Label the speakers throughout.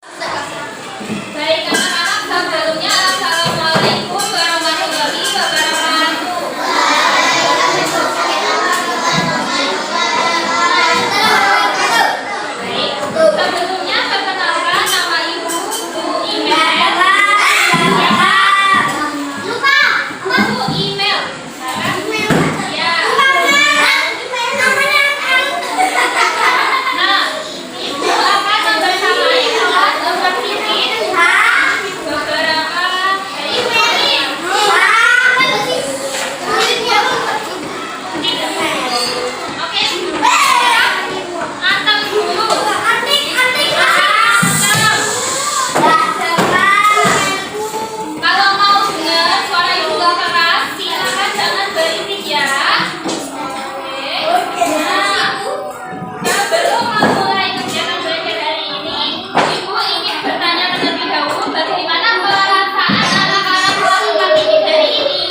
Speaker 1: Baik anak-anak, sebelumnya Assalamualaikum warahmatullahi wabarakatuh. Baik, sebelumnya perkenalkan nama Ibu Email. Bu Email. Ya. Nah, Ibu akan membersamai kelas mempersiapkan beberapa dari ini. Oke, anteng dulu. Kalau mau dengar suara ibu gak keras, silakan jangan berisik ya. Oke. Nah, sebelum memulai kegiatan belajar hari ini, ibu ingin bertanya terlebih dahulu bagaimana perasaan anak-anak kelas 4 ini hari ini.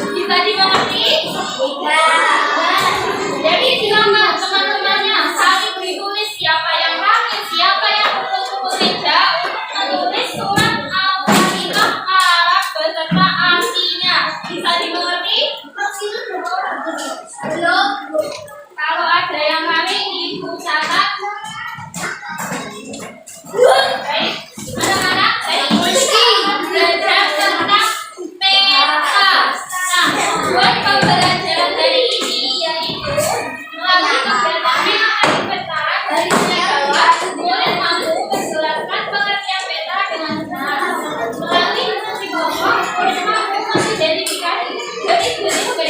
Speaker 1: Bisa dimengerti? Bisa. Bisa dimengerti? Belum. Kalau ada yang paling ibu catat. Baik, anak-anak, dari ini belajar tentang peta. Nah, buat pembelajaran dari ini yaitu melalui kegiatan memahami peta dari bawah boleh mampu menjelaskan pengertian peta dengan benar. Melalui instruksi bawah boleh mampu mengidentifikasi jenis-jenis peta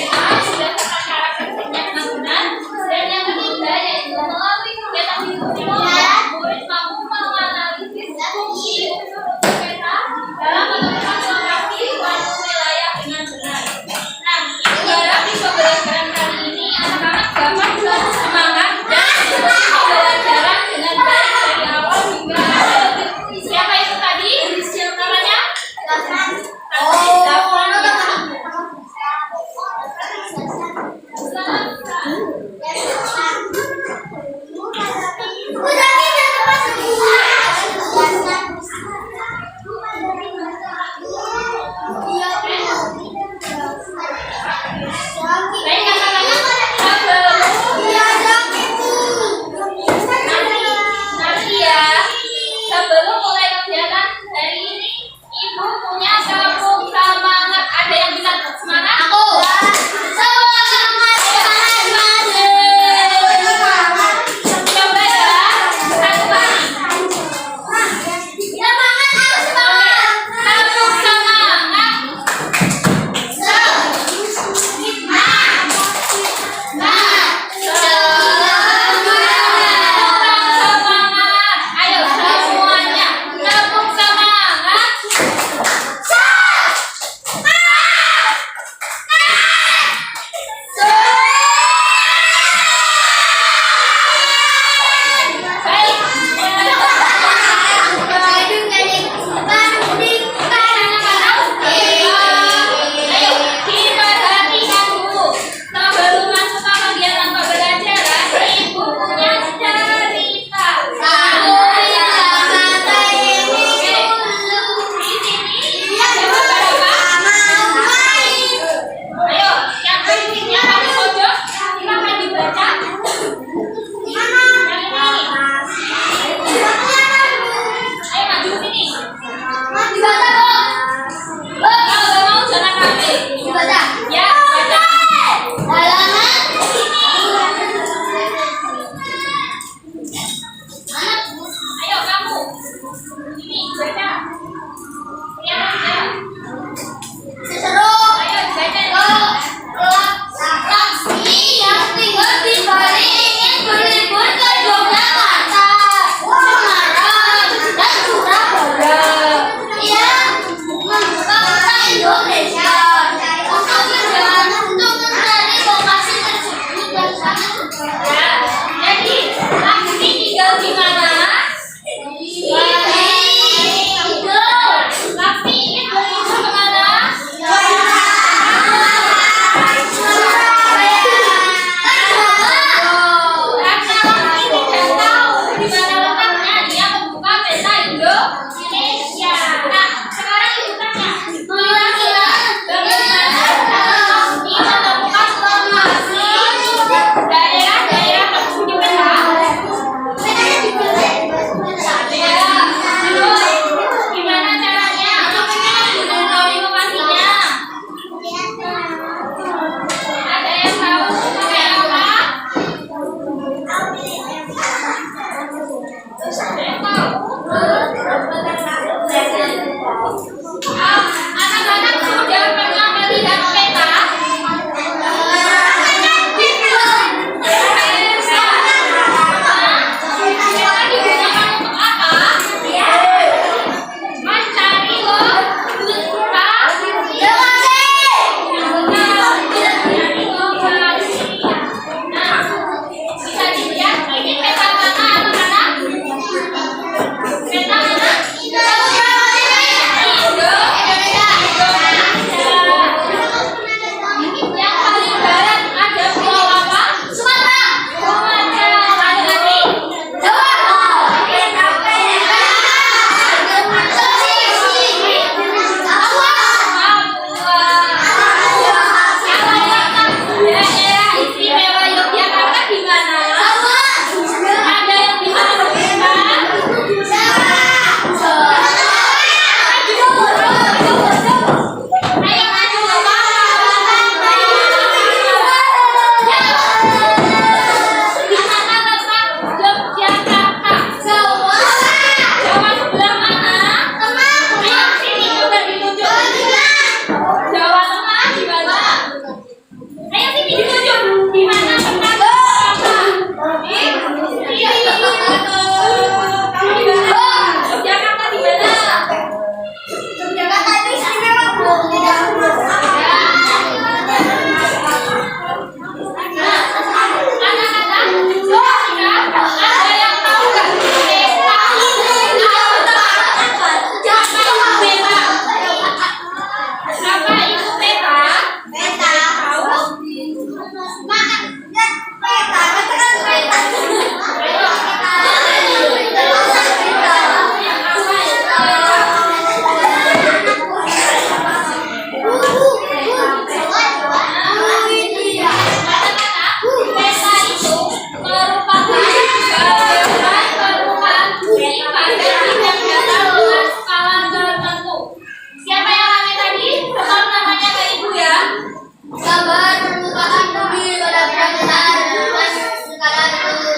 Speaker 2: gambar permukaan bumi pada permukaan dengan skala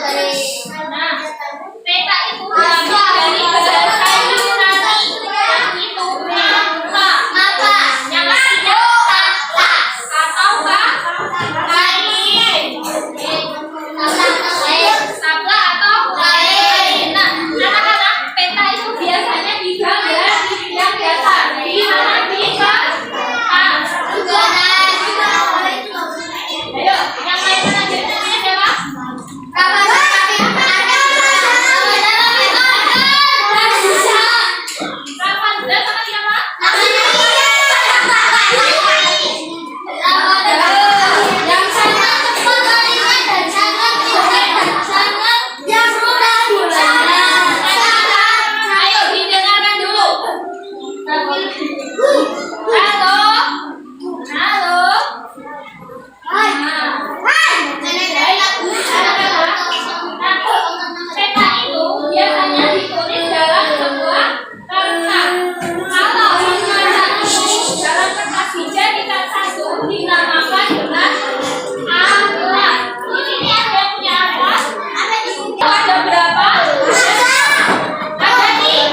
Speaker 2: dari.
Speaker 1: Nah, peta itu diambil dari bahasa Yunani yang itu mapa.
Speaker 2: Mapa.
Speaker 1: Yang artinya tata atau kain. Tabla atau kain. Nah, anak-anak, peta itu biasanya digambar di bidang datar. Di mana di kertas. Ayo, yang lain mana jadi namanya siapa? Rapunzel sama siapa?
Speaker 2: Yang sangat cepat larinya dan sangat yang mudah mulainya.
Speaker 1: Ayo didengarkan dulu. Halo. Halo. Peta itu biasanya ditulis dalam sebuah kertas. Kalau kertas itu dalam kertas hijau tingkat 1 dinamakan dengan atlas. Di sini ada yang punya atlas. Ada berapa? Ada tiga.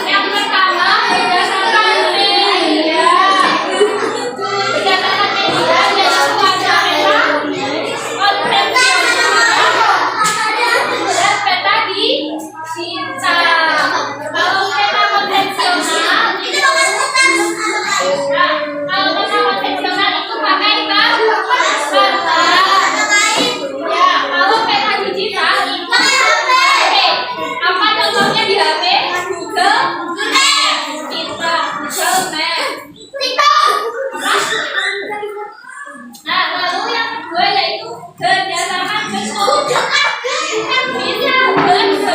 Speaker 1: Yang pertama berdasarkan media. Berdasarkan media yaitu ada peta konvensional dan peta digital. Kalau peta konvensional itu pakai kertas. Ya, kalau peta digital itu HP. Apa contohnya di HP? Google Maps. Kita Google Maps. Nah, lalu yang kedua yaitu berdasarkan bentuk. Bisa, juga bisa.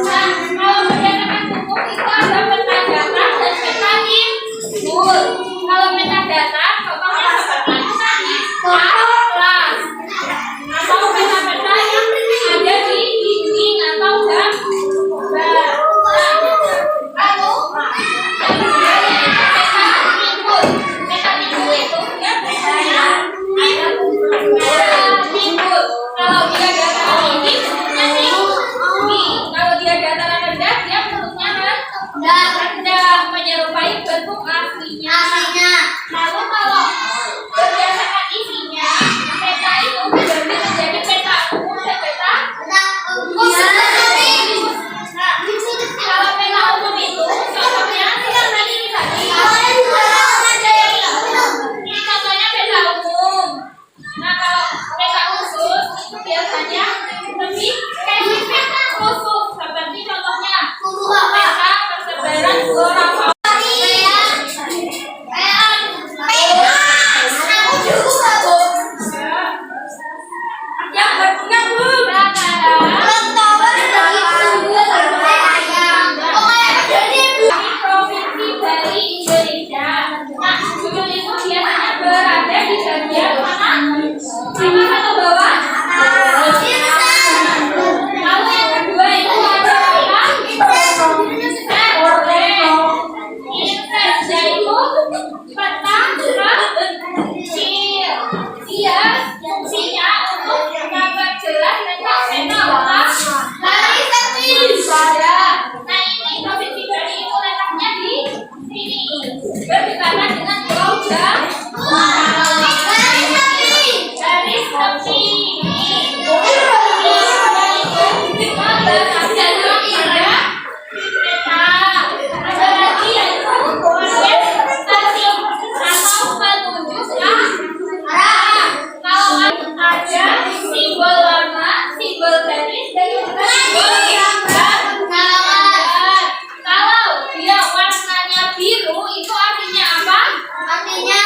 Speaker 1: Nah, kalau berdasarkan bentuk itu ada peta datar dan peta timbul. Kalau peta datar, contohnya seperti itu tadi, atlas. Atau peta-peta yang ada di dinding atau gambar. Lalu, yang kedua yaitu peta timbul. Peta timbul itu dia petanya ada timbul. Kalau dia dataran tinggi, bentuknya tinggi. Kalau dia dataran rendah, dia bentuknya rendah, menyerupai bentuk aslinya. Lalu kalau berdasarkan isinya, peta itu dibagi menjadi peta umum dan peta khusus. Nah, kalau peta umum itu contohnya seperti ini tadi. Ini contohnya peta umum. Nah, kalau peta khusus itu biasanya lebih spesifik khusus. Seperti contohnya peta persebaran flora fauna. Yang berpunya di provinsi Bali, Indonesia. Nah, gunung itu biasanya berada di bagian mana? Atas atau bawah? Lalu yang kedua itu ada apa? Inset, yaitu peta kecil. Dia fungsinya untuk menggambar jelas letak peta apa? Nah, ini provinsi Bali itu letaknya di sini. Berdekatan dengan Pulau Jawa. Garis tepi. Ada lagi yaitu orientasi atau penunjuk arah. Kalau ada simbol warna, simbol garis, dan juga simbol gambar. Kalau dia warnanya biru, itu artinya apa?
Speaker 2: Artinya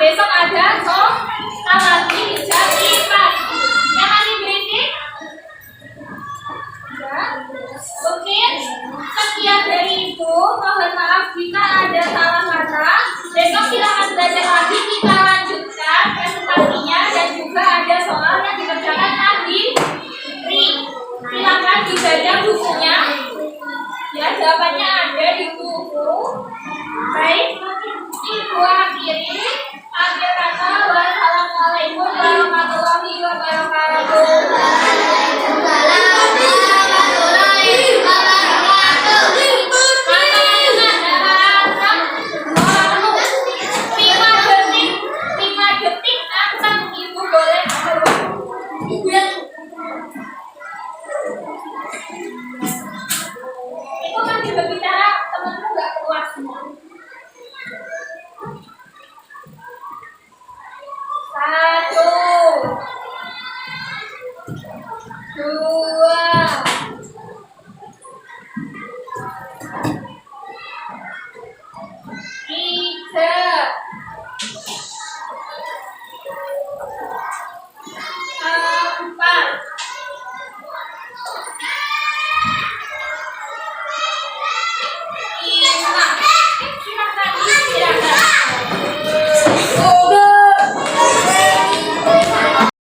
Speaker 1: Besok ada soal lagi hijab IPAS. Yang lagi berisik? Ya. Mungkin sekian dari itu. Mohon maaf jika ada salah kata. Besok silakan belajar lagi. Kita lanjutkan presentasinya dan juga ada soal yang dikerjakan tadi. Silakan dibaca bukunya. Ya, jawabannya ada di buku. Baik, Ibu akhiri. Akhir kata, wassalamualaikum warahmatullahi wabarakatuh.